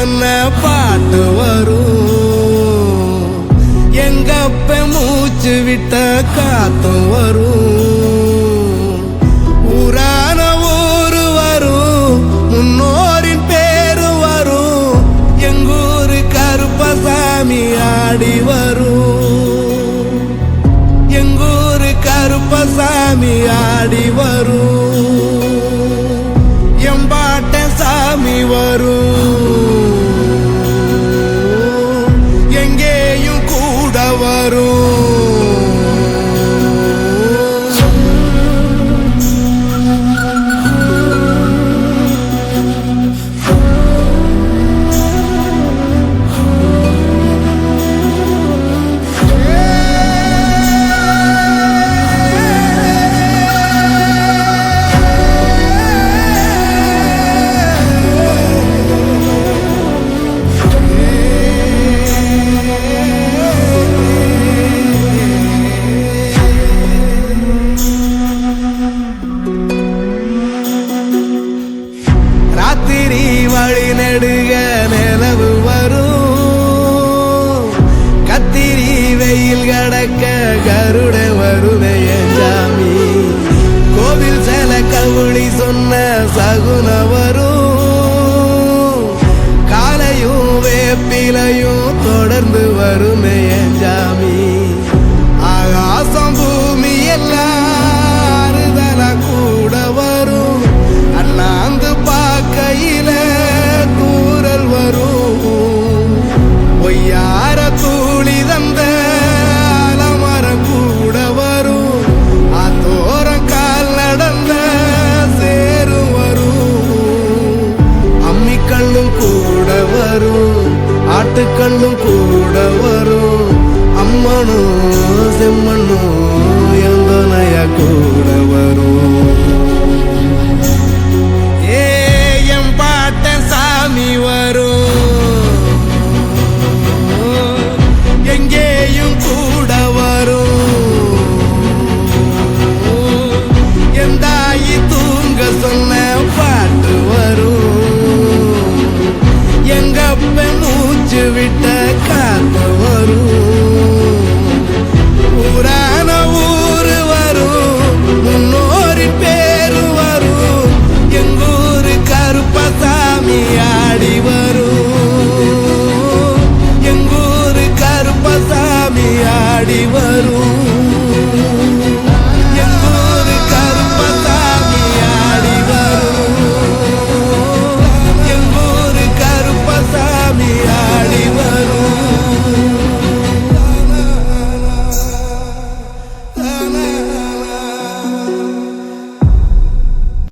சொன்ன பாட்டு வரும், எங்கப்ப மூச்சு விட்ட காத்தும் வரும், ஊரான ஊரு வரும், முன்னோரின் பேரு வரும், எங்கூரு கருப்பசாமி ஆடி வரும், எங்கூரு கருப்பசாமி ஆடி வரும், எம்பாட்ட சாமி வரும், எங்கேயும் கூட வரும். ராத்திரி வழி நெடுக நிலவு வரும், கத்திரி வெயில் கடக்க கருட வருவே சாமி, கோவில் செல கவுளி சொன்ன சகுன வரும், காலையும் வேப்பிலையும் தொடர்ந்து வருமே சாமி, ஆகாசம் பூமி எல்லாருதல கூட வரும், அண்ணாந்து பார்க்கையில தூரல் வரும், பொய்யார தூளி தந்த அலமரம் கூட வரும், ஆத்தோர கால் நடந்த சேரும் வரும், அம்மிக்கண்ணும் கூட வரும், ஆட்டுக்கண்ணும் கூட வரும், அம்மனும் செம்மண்ணும் எந்தனைய கூட வரும்.